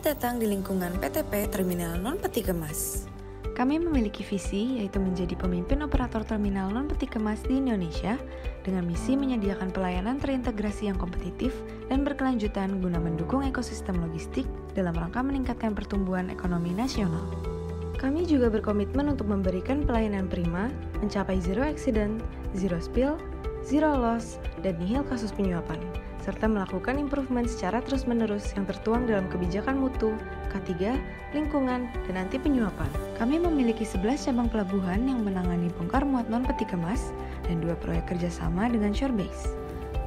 datang di lingkungan PTP Terminal Non-Peti Kemas. Kami memiliki visi yaitu menjadi pemimpin operator terminal non-peti kemas di Indonesia dengan misi menyediakan pelayanan terintegrasi yang kompetitif dan berkelanjutan guna mendukung ekosistem logistik dalam rangka meningkatkan pertumbuhan ekonomi nasional. Kami juga berkomitmen untuk memberikan pelayanan prima, mencapai zero accident, zero spill, zero loss, dan nihil kasus penyuapan, serta melakukan improvement secara terus-menerus yang tertuang dalam kebijakan mutu, K3, lingkungan, dan anti penyuapan. Kami memiliki 11 cabang pelabuhan yang menangani bongkar muat non-peti kemas dan 2 proyek kerjasama dengan Shorebase.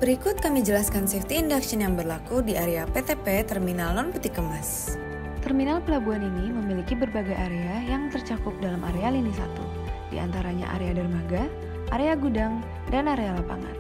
Berikut kami jelaskan safety induction yang berlaku di area PTP Terminal Non-Peti Kemas. Terminal pelabuhan ini memiliki berbagai area yang tercakup dalam area lini 1, di antaranya area dermaga, area gudang, dan area lapangan.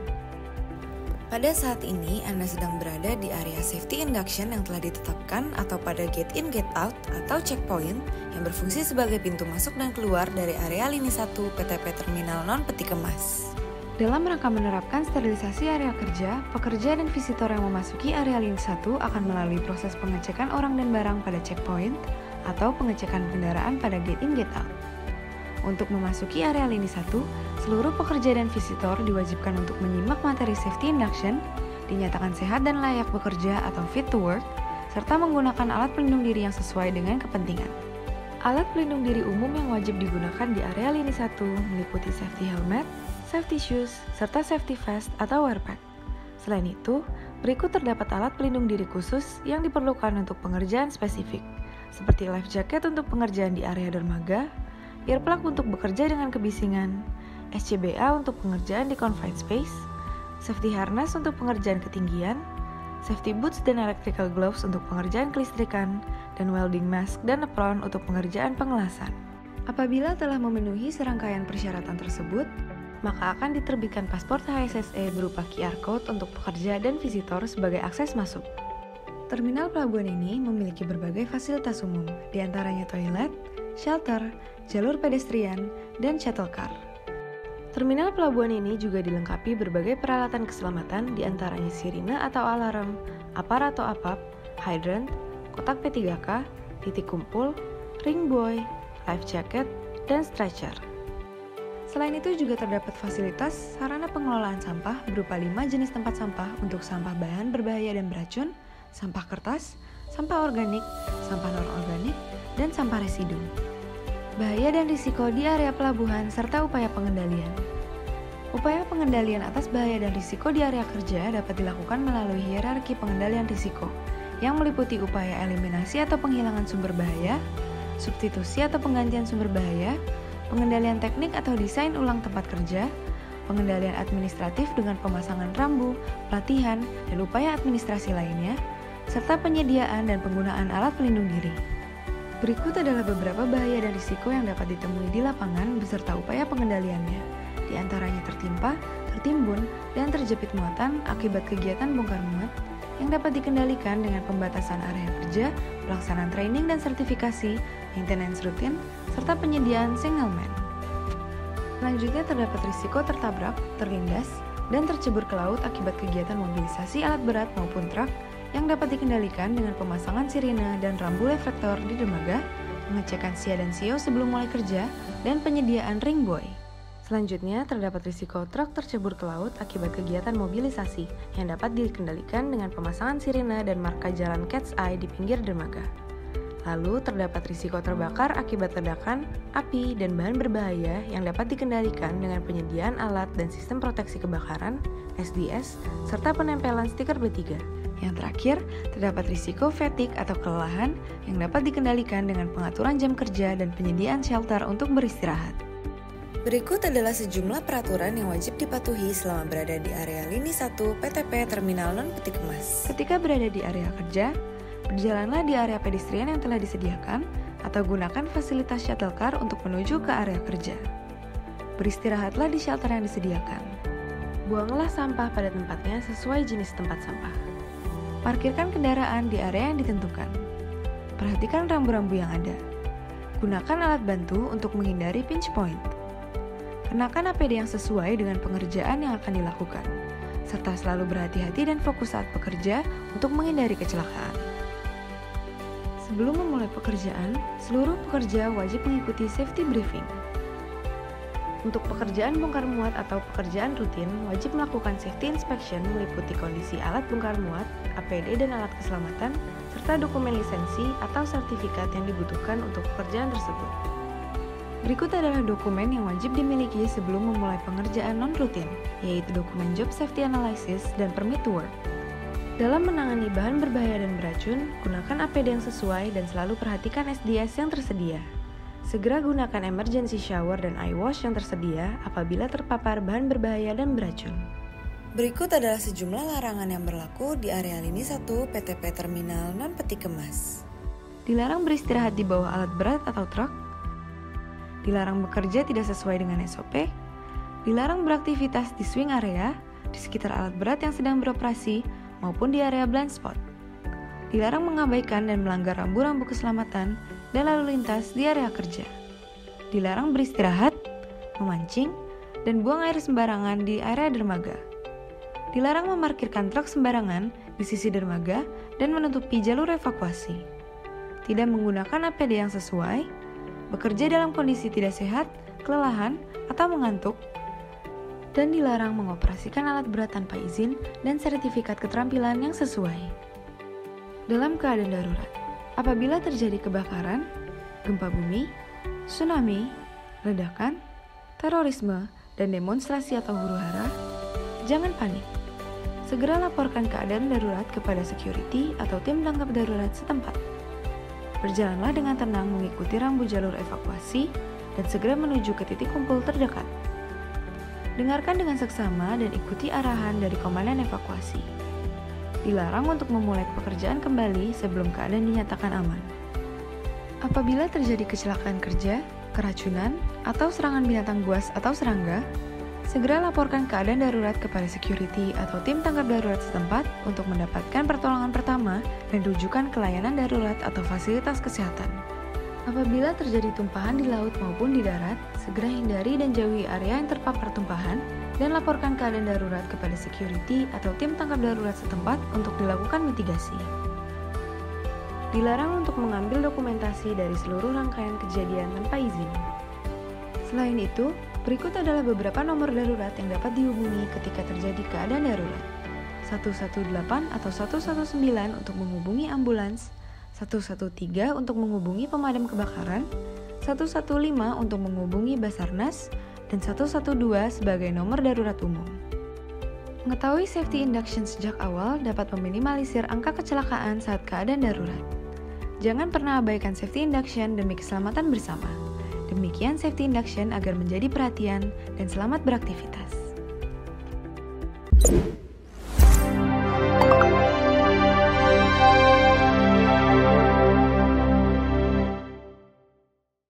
Pada saat ini, Anda sedang berada di area safety induction yang telah ditetapkan atau pada gate in, gate out atau checkpoint yang berfungsi sebagai pintu masuk dan keluar dari area lini 1 PTP Terminal Non-Peti Kemas. Dalam rangka menerapkan sterilisasi area kerja, pekerja dan visitor yang memasuki area lini 1 akan melalui proses pengecekan orang dan barang pada checkpoint atau pengecekan kendaraan pada gate in, gate out. Untuk memasuki area lini 1, seluruh pekerja dan visitor diwajibkan untuk menyimak materi safety induction, dinyatakan sehat dan layak bekerja atau fit to work, serta menggunakan alat pelindung diri yang sesuai dengan kepentingan. Alat pelindung diri umum yang wajib digunakan di area lini 1 meliputi safety helmet, safety shoes, serta safety vest atau wear pack. Selain itu, berikut terdapat alat pelindung diri khusus yang diperlukan untuk pengerjaan spesifik, seperti life jacket untuk pengerjaan di area dermaga, earplug untuk bekerja dengan kebisingan, SCBA untuk pengerjaan di confined space, safety harness untuk pengerjaan ketinggian, safety boots dan electrical gloves untuk pengerjaan kelistrikan, dan welding mask dan apron untuk pengerjaan pengelasan. Apabila telah memenuhi serangkaian persyaratan tersebut, maka akan diterbitkan paspor HSSE berupa QR Code untuk pekerja dan visitor sebagai akses masuk. Terminal pelabuhan ini memiliki berbagai fasilitas umum, diantaranya toilet, shelter, jalur pedestrian, dan shuttle car. Terminal pelabuhan ini juga dilengkapi berbagai peralatan keselamatan diantaranya sirine atau alarm, apar atau apap, hydrant, kotak P3K, titik kumpul, ring buoy, life jacket, dan stretcher. Selain itu juga terdapat fasilitas sarana pengelolaan sampah berupa 5 jenis tempat sampah untuk sampah bahan berbahaya dan beracun, sampah kertas, sampah organik, sampah non-organik, dan sampah residu. Bahaya dan risiko di area pelabuhan serta upaya pengendalian. Upaya pengendalian atas bahaya dan risiko di area kerja dapat dilakukan melalui hierarki pengendalian risiko yang meliputi upaya eliminasi atau penghilangan sumber bahaya, substitusi atau penggantian sumber bahaya, pengendalian teknik atau desain ulang tempat kerja, pengendalian administratif dengan pemasangan rambu, pelatihan, dan upaya administrasi lainnya, serta penyediaan dan penggunaan alat pelindung diri. Berikut adalah beberapa bahaya dan risiko yang dapat ditemui di lapangan beserta upaya pengendaliannya, di antaranya tertimpa, tertimbun, dan terjepit muatan akibat kegiatan bongkar muat yang dapat dikendalikan dengan pembatasan area kerja, pelaksanaan training dan sertifikasi, maintenance rutin, serta penyediaan single man. Selanjutnya terdapat risiko tertabrak, terlindas, dan tercebur ke laut akibat kegiatan mobilisasi alat berat maupun truk yang dapat dikendalikan dengan pemasangan sirine dan rambu reflektor di dermaga, pengecekan SIA dan SIO sebelum mulai kerja, dan penyediaan ring buoy. Selanjutnya, terdapat risiko truk tercebur ke laut akibat kegiatan mobilisasi yang dapat dikendalikan dengan pemasangan sirine dan marka jalan Cat's Eye di pinggir dermaga. Lalu, terdapat risiko terbakar akibat ledakan, api, dan bahan berbahaya yang dapat dikendalikan dengan penyediaan alat dan sistem proteksi kebakaran, SDS, serta penempelan stiker B3. Yang terakhir, terdapat risiko fatigue atau kelelahan yang dapat dikendalikan dengan pengaturan jam kerja dan penyediaan shelter untuk beristirahat. Berikut adalah sejumlah peraturan yang wajib dipatuhi selama berada di area lini 1 PTP Terminal Non-Peti Kemas. Ketika berada di area kerja, berjalanlah di area pedestrian yang telah disediakan atau gunakan fasilitas shuttle car untuk menuju ke area kerja. Beristirahatlah di shelter yang disediakan. Buanglah sampah pada tempatnya sesuai jenis tempat sampah. Parkirkan kendaraan di area yang ditentukan. Perhatikan rambu-rambu yang ada. Gunakan alat bantu untuk menghindari pinch point. Kenakan APD yang sesuai dengan pengerjaan yang akan dilakukan, serta selalu berhati-hati dan fokus saat bekerja untuk menghindari kecelakaan. Sebelum memulai pekerjaan, seluruh pekerja wajib mengikuti safety briefing. Untuk pekerjaan bongkar muat atau pekerjaan rutin, wajib melakukan safety inspection meliputi kondisi alat bongkar muat, APD dan alat keselamatan, serta dokumen lisensi atau sertifikat yang dibutuhkan untuk pekerjaan tersebut. Berikut adalah dokumen yang wajib dimiliki sebelum memulai pengerjaan non-rutin, yaitu dokumen Job Safety Analysis dan Permit to Work. Dalam menangani bahan berbahaya dan beracun, gunakan APD yang sesuai dan selalu perhatikan SDS yang tersedia. Segera gunakan emergency shower dan eye wash yang tersedia apabila terpapar bahan berbahaya dan beracun. Berikut adalah sejumlah larangan yang berlaku di area lini 1 PTP Terminal Non-Peti Kemas. Dilarang beristirahat di bawah alat berat atau truk. Dilarang bekerja tidak sesuai dengan SOP. Dilarang beraktivitas di swing area, di sekitar alat berat yang sedang beroperasi, maupun di area blind spot. Dilarang mengabaikan dan melanggar rambu-rambu keselamatan dan lalu lintas di area kerja. Dilarang beristirahat, memancing, dan buang air sembarangan di area dermaga. Dilarang memarkirkan truk sembarangan di sisi dermaga dan menutupi jalur evakuasi. Tidak menggunakan APD yang sesuai, bekerja dalam kondisi tidak sehat, kelelahan, atau mengantuk, dan dilarang mengoperasikan alat berat tanpa izin dan sertifikat keterampilan yang sesuai. Dalam keadaan darurat, apabila terjadi kebakaran, gempa bumi, tsunami, ledakan, terorisme, dan demonstrasi atau huru-hara, jangan panik. Segera laporkan keadaan darurat kepada security atau tim tanggap darurat setempat. Berjalanlah dengan tenang mengikuti rambu jalur evakuasi dan segera menuju ke titik kumpul terdekat. Dengarkan dengan seksama dan ikuti arahan dari komandan evakuasi. Dilarang untuk memulai pekerjaan kembali sebelum keadaan dinyatakan aman. Apabila terjadi kecelakaan kerja, keracunan, atau serangan binatang buas atau serangga, segera laporkan keadaan darurat kepada security atau tim tanggap darurat setempat untuk mendapatkan pertolongan pertama dan rujukan ke layanan darurat atau fasilitas kesehatan. Apabila terjadi tumpahan di laut maupun di darat, segera hindari dan jauhi area yang terpapar tumpahan dan laporkan keadaan darurat kepada security atau tim tanggap darurat setempat untuk dilakukan mitigasi. Dilarang untuk mengambil dokumentasi dari seluruh rangkaian kejadian tanpa izin. Selain itu, berikut adalah beberapa nomor darurat yang dapat dihubungi ketika terjadi keadaan darurat. 118 atau 119 untuk menghubungi ambulans, 113 untuk menghubungi pemadam kebakaran, 115 untuk menghubungi Basarnas, dan 112 sebagai nomor darurat umum. Mengetahui safety induction sejak awal dapat meminimalisir angka kecelakaan saat keadaan darurat. Jangan pernah abaikan safety induction demi keselamatan bersama. Demikian safety induction agar menjadi perhatian dan selamat beraktivitas.